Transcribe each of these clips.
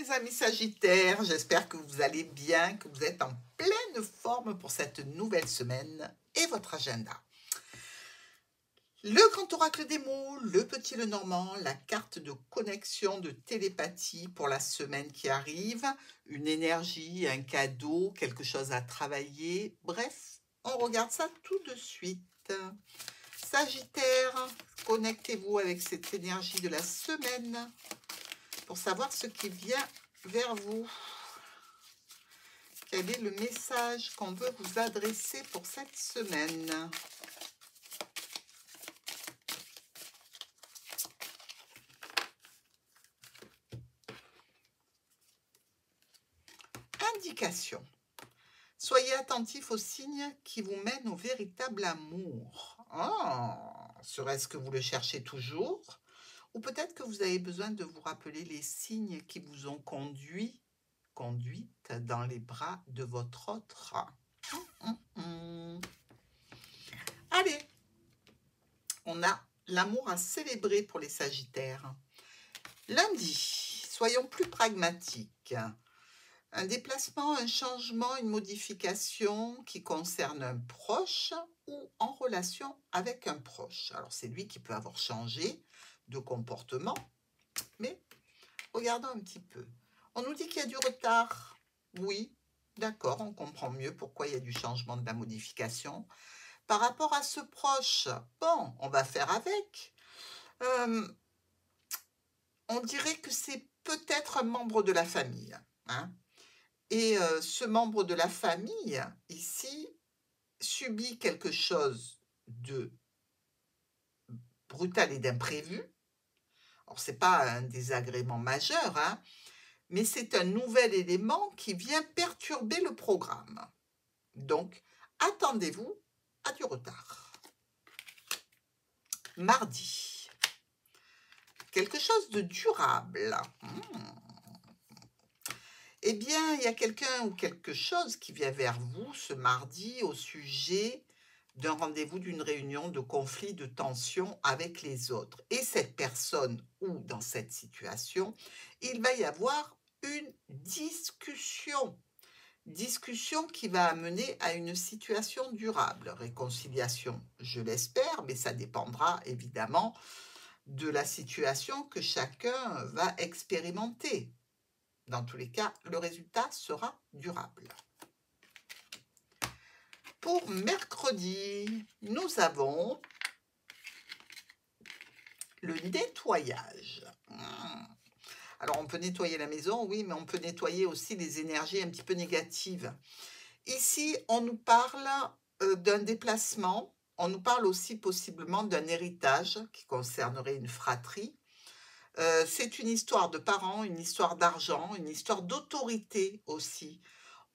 mes amis Sagittaires, j'espère que vous allez bien, que vous êtes en pleine forme pour cette nouvelle semaine et votre agenda. Le grand oracle des mots, le petit Lenormand, la carte de connexion, de télépathie pour la semaine qui arrive, une énergie, un cadeau, quelque chose à travailler, bref, on regarde ça tout de suite. Sagittaire, connectez-vous avec cette énergie de la semaine pour savoir ce qui vient vers vous. Quel est le message qu'on veut vous adresser pour cette semaine? Indication. Soyez attentifs aux signes qui vous mènent au véritable amour. Serait-ce que vous le cherchez toujours? Ou peut-être que vous avez besoin de vous rappeler les signes qui vous ont conduite dans les bras de votre autre. Allez, on a l'amour à célébrer pour les Sagittaires. Lundi, soyons plus pragmatiques. Un déplacement, un changement, une modification qui concerne un proche ou en relation avec un proche. Alors, c'est lui qui peut avoir changé de comportement, mais regardons un petit peu. On nous dit qu'il y a du retard. Oui, d'accord, on comprend mieux pourquoi il y a du changement, de la modification. Par rapport à ce proche, bon, on va faire avec. On dirait que c'est peut-être un membre de la famille, hein. Et ce membre de la famille, ici, subit quelque chose de brutal et d'imprévu. Alors, ce n'est pas un désagrément majeur, hein, mais c'est un nouvel élément qui vient perturber le programme. Donc, attendez-vous à du retard. Mardi, quelque chose de durable. Eh bien, il y a quelqu'un ou quelque chose qui vient vers vous ce mardi au sujet d'un rendez-vous, d'une réunion, de conflit, de tension avec les autres. Et cette personne ou dans cette situation, il va y avoir une discussion. Discussion qui va amener à une situation durable. Réconciliation, je l'espère, mais ça dépendra évidemment de la situation que chacun va expérimenter. Dans tous les cas, le résultat sera durable. Pour mercredi, nous avons le nettoyage. Alors, on peut nettoyer la maison, oui, mais on peut nettoyer aussi les énergies un petit peu négatives. Ici, on nous parle d'un déplacement. On nous parle aussi possiblement d'un héritage qui concernerait une fratrie. C'est une histoire de parents, une histoire d'argent, une histoire d'autorité aussi.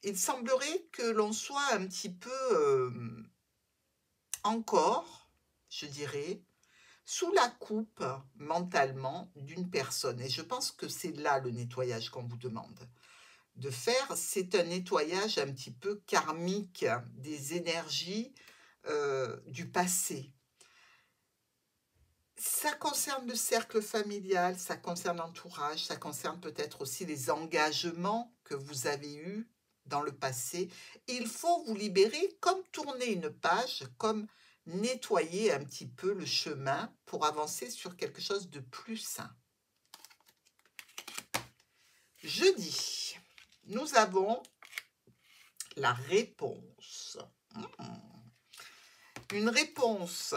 Il semblerait que l'on soit un petit peu encore, je dirais, sous la coupe mentalement d'une personne. Et je pense que c'est là le nettoyage qu'on vous demande de faire. C'est un nettoyage un petit peu karmique des énergies du passé. Ça concerne le cercle familial, ça concerne l'entourage, ça concerne peut-être aussi les engagements que vous avez eus dans le passé. Il faut vous libérer, comme tourner une page, comme nettoyer un petit peu le chemin pour avancer sur quelque chose de plus sain. Jeudi, nous avons la réponse. Une réponse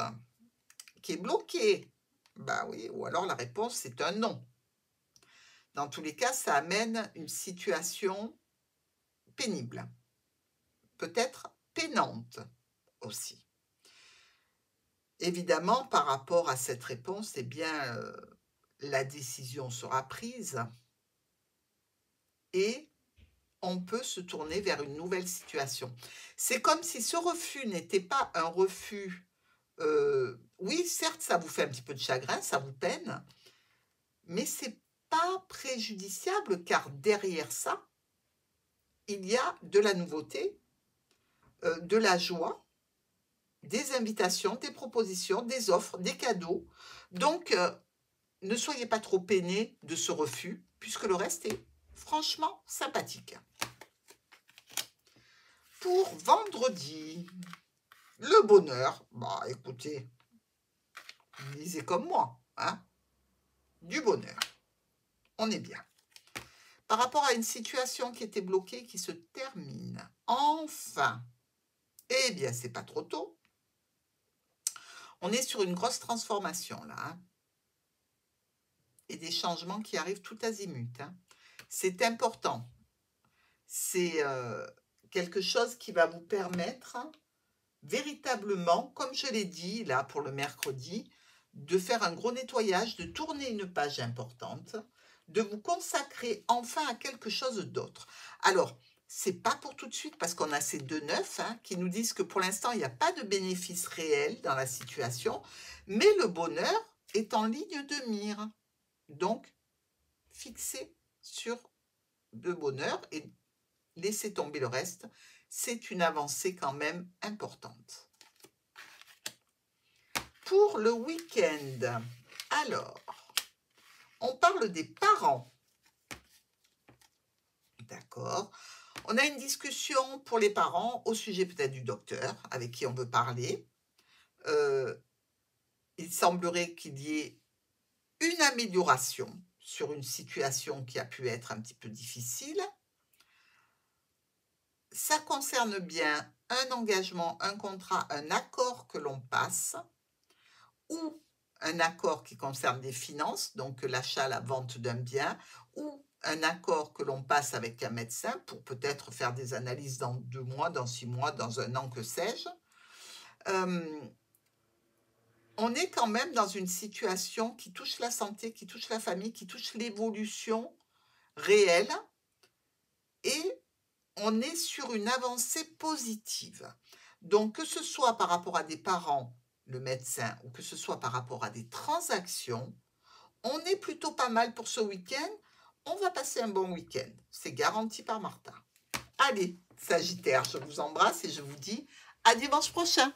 qui est bloquée. Bah oui, ou alors la réponse c'est un non. Dans tous les cas, ça amène une situation pénible, peut-être peinante aussi. Évidemment, par rapport à cette réponse, eh bien, la décision sera prise et on peut se tourner vers une nouvelle situation. C'est comme si ce refus n'était pas un refus. Oui, certes, ça vous fait un petit peu de chagrin, ça vous peine, mais c'est pas préjudiciable car derrière ça, il y a de la nouveauté, de la joie, des invitations, des propositions, des offres, des cadeaux. Donc, ne soyez pas trop peinés de ce refus, puisque le reste est franchement sympathique. Pour vendredi, le bonheur, bah écoutez, lisez comme moi, hein, du bonheur, on est bien. Par rapport à une situation qui était bloquée, qui se termine, enfin, eh bien c'est pas trop tôt, on est sur une grosse transformation là, hein, et des changements qui arrivent tout azimut, hein. C'est important, c'est quelque chose qui va vous permettre véritablement, comme je l'ai dit là pour le mercredi, de faire un gros nettoyage, de tourner une page importante, de vous consacrer enfin à quelque chose d'autre. Alors, c'est pas pour tout de suite parce qu'on a ces 2 9 hein, qui nous disent que pour l'instant, il n'y a pas de bénéfice réel dans la situation, mais le bonheur est en ligne de mire. Donc, fixez sur le bonheur et laissez tomber le reste. C'est une avancée quand même importante. Pour le week-end, alors, on parle des parents. D'accord. On a une discussion pour les parents au sujet peut-être du docteur avec qui on veut parler. Il semblerait qu'il y ait une amélioration sur une situation qui a pu être un petit peu difficile. Ça concerne bien un engagement, un contrat, un accord que l'on passe ou un accord qui concerne des finances, donc l'achat, la vente d'un bien, ou un accord que l'on passe avec un médecin pour peut-être faire des analyses dans 2 mois, dans 6 mois, dans 1 an, que sais-je. On est quand même dans une situation qui touche la santé, qui touche la famille, qui touche l'évolution réelle et on est sur une avancée positive. Donc, que ce soit par rapport à des parents, le médecin, ou que ce soit par rapport à des transactions, on est plutôt pas mal pour ce week-end. On va passer un bon week-end. C'est garanti par Martha. Allez, Sagittaire, je vous embrasse et je vous dis à dimanche prochain.